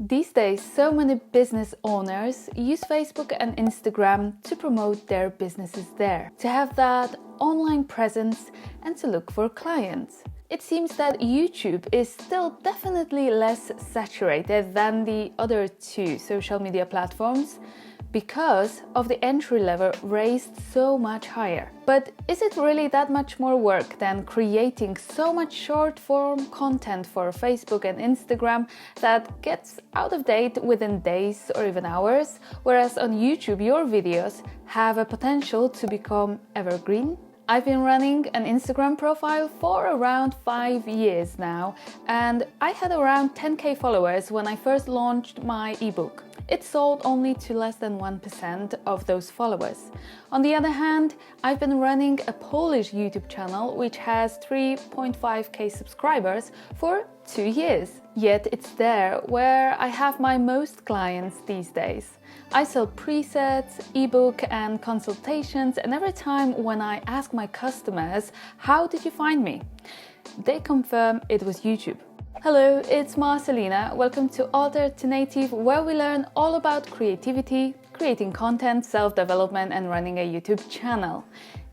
These days, so many business owners use Facebook and Instagram to promote their businesses there, to have that online presence and to look for clients. It seems that YouTube is still definitely less saturated than the other two social media platforms because of the entry level raised so much higher. But is it really that much more work than creating so much short form content for Facebook and Instagram that gets out of date within days or even hours, whereas on YouTube your videos have a potential to become evergreen? I've been running an Instagram profile for around 5 years now, and I had around 10k followers when I first launched my ebook. It sold only to less than 1% of those followers. On the other hand, I've been running a Polish YouTube channel which has 3.5k subscribers for 2 years. Yet it's there where I have my most clients these days. I sell presets, ebook and consultations, and every time when I ask my customers, how did you find me? They confirm it was YouTube. Hello, it's Marcelina. Welcome to Alter to Native, where we learn all about creativity, creating content, self-development and running a YouTube channel.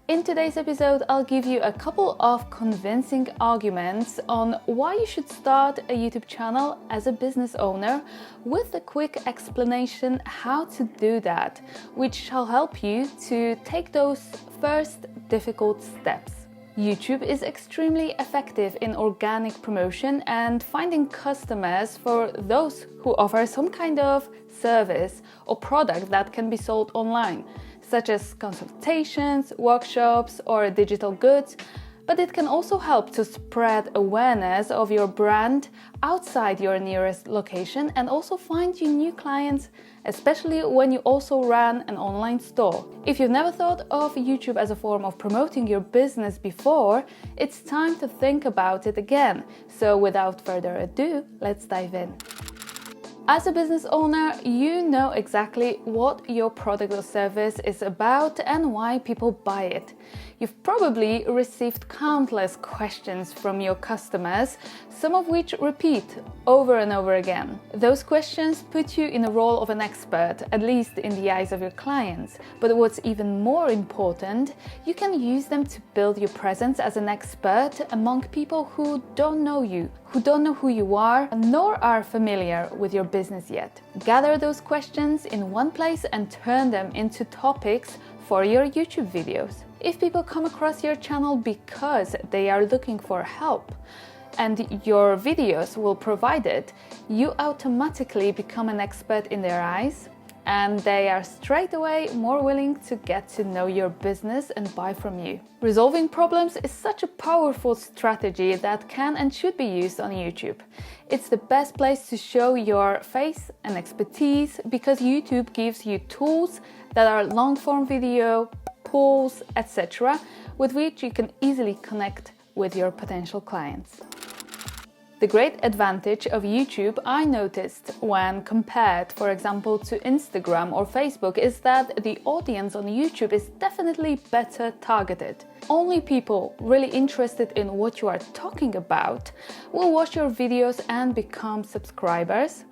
In today's episode, I'll give you a couple of convincing arguments on why you should start a YouTube channel as a business owner, with a quick explanation how to do that, which shall help you to take those first difficult steps. YouTube is extremely effective in organic promotion and finding customers for those who offer some kind of service or product that can be sold online, such as consultations, workshops, or digital goods. But it can also help to spread awareness of your brand outside your nearest location and also find you new clients, especially when you also run an online store. If you've never thought of YouTube as a form of promoting your business before, it's time to think about it again. So without further ado, let's dive in. As a business owner, you know exactly what your product or service is about and why people buy it. You've probably received countless questions from your customers, some of which repeat over and over again. Those questions put you in the role of an expert, at least in the eyes of your clients. But what's even more important, you can use them to build your presence as an expert among people who don't know you, who don't know who you are, nor are familiar with your business yet. Gather those questions in one place and turn them into topics for your YouTube videos. If people come across your channel because they are looking for help and your videos will provide it, you automatically become an expert in their eyes, and they are straight away more willing to get to know your business and buy from you. Resolving problems is such a powerful strategy that can and should be used on YouTube. It's the best place to show your face and expertise because YouTube gives you tools that are long-form video, polls, etc., with which you can easily connect with your potential clients. The great advantage of YouTube I noticed when compared, for example, to Instagram or Facebook is that the audience on YouTube is definitely better targeted. Only people really interested in what you are talking about will watch your videos and become subscribers.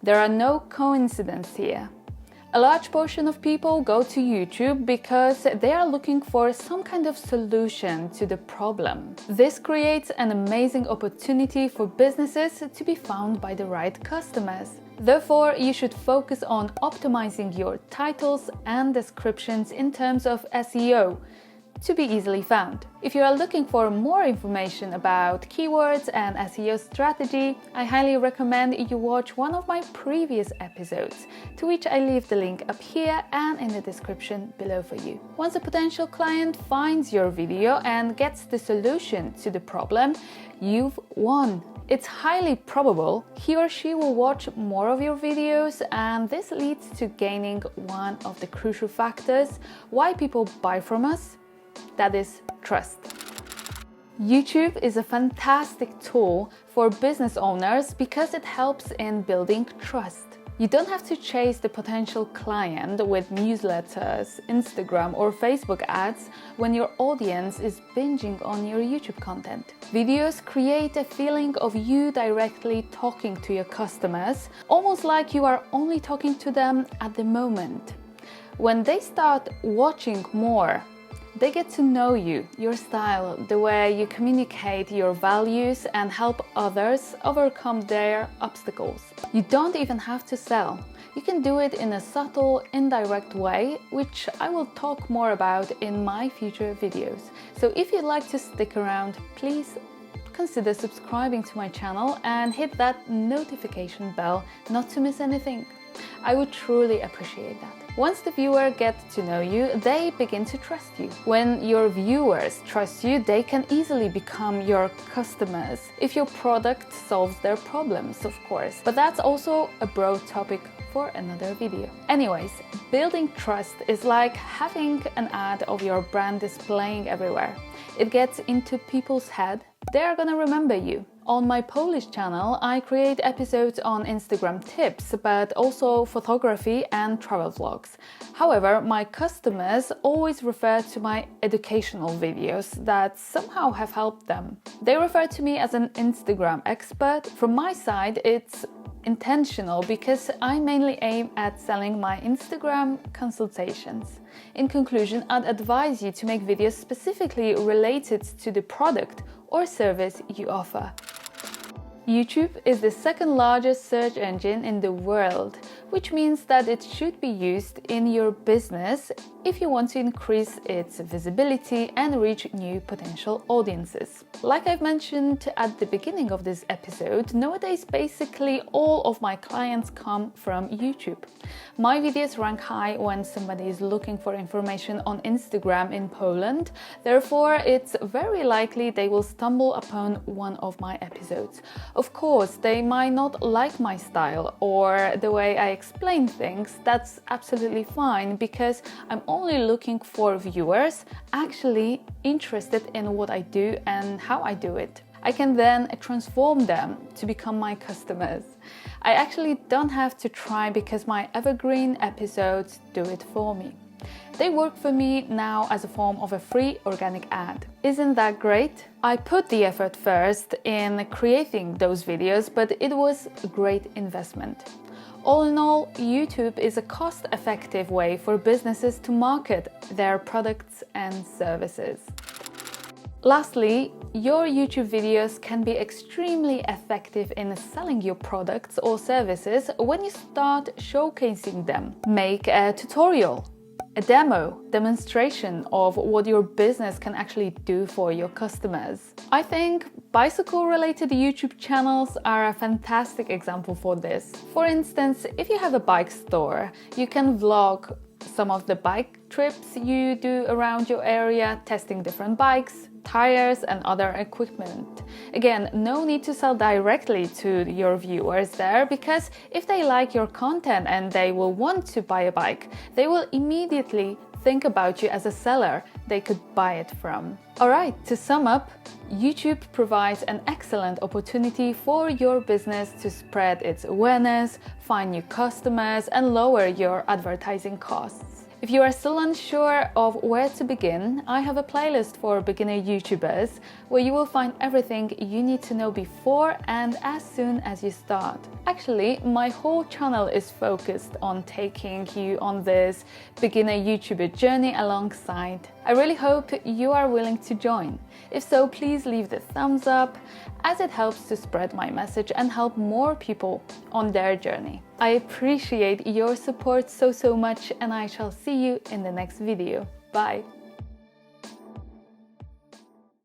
There are no coincidences here. A large portion of people go to YouTube because they are looking for some kind of solution to the problem. This creates an amazing opportunity for businesses to be found by the right customers. Therefore, you should focus on optimizing your titles and descriptions in terms of SEO to be easily found. If you are looking for more information about keywords and SEO strategy, I highly recommend you watch one of my previous episodes, to which I leave the link up here and in the description below for you. Once a potential client finds your video and gets the solution to the problem, you've won. It's highly probable he or she will watch more of your videos, and this leads to gaining one of the crucial factors why people buy from us. That is trust. YouTube is a fantastic tool for business owners because it helps in building trust. You don't have to chase the potential client with newsletters, Instagram or Facebook ads when your audience is binging on your YouTube content. Videos create a feeling of you directly talking to your customers, almost like you are only talking to them at the moment. When they start watching more, they get to know you, your style, the way you communicate your values and help others overcome their obstacles. You don't even have to sell. You can do it in a subtle, indirect way, which I will talk more about in my future videos. So if you'd like to stick around, please consider subscribing to my channel and hit that notification bell not to miss anything. I would truly appreciate that. Once the viewer gets to know you, they begin to trust you. When your viewers trust you, they can easily become your customers if your product solves their problems, of course. But that's also a broad topic for another video. Anyways, building trust is like having an ad of your brand displaying everywhere. It gets into people's head. They're gonna remember you. On my Polish channel, I create episodes on Instagram tips, but also photography and travel vlogs. However, my customers always refer to my educational videos that somehow have helped them. They refer to me as an Instagram expert. From my side, it's intentional because I mainly aim at selling my Instagram consultations. In conclusion, I'd advise you to make videos specifically related to the product or service you offer. YouTube is the second largest search engine in the world, which means that it should be used in your business if you want to increase its visibility and reach new potential audiences. Like I've mentioned at the beginning of this episode, nowadays basically all of my clients come from YouTube. My videos rank high when somebody is looking for information on Instagram in Poland, therefore it's very likely they will stumble upon one of my episodes. Of course, they might not like my style or the way I explain things. That's absolutely fine because I'm only looking for viewers actually interested in what I do and how I do it. I can then transform them to become my customers. I actually don't have to try because my evergreen episodes do it for me. They work for me now as a form of a free organic ad. Isn't that great? I put the effort first in creating those videos, but it was a great investment. All in all, YouTube is a cost-effective way for businesses to market their products and services. Lastly, your YouTube videos can be extremely effective in selling your products or services when you start showcasing them. Make a tutorial, a demonstration of what your business can actually do for your customers. I think bicycle-related YouTube channels are a fantastic example for this. For instance, if you have a bike store, you can vlog some of the bike trips you do around your area, testing different bikes, tires and other equipment. Again, no need to sell directly to your viewers there, because if they like your content and they will want to buy a bike, they will immediately think about you as a seller they could buy it from. Alright, to sum up, YouTube provides an excellent opportunity for your business to spread its awareness, find new customers and lower your advertising costs. If you are still unsure of where to begin, I have a playlist for beginner YouTubers where you will find everything you need to know before and as soon as you start. Actually, my whole channel is focused on taking you on this beginner YouTuber journey alongside. I really hope you are willing to join. If so, please leave the thumbs up, as it helps to spread my message and help more people on their journey. I appreciate your support so much, and I shall see you in the next video. Bye!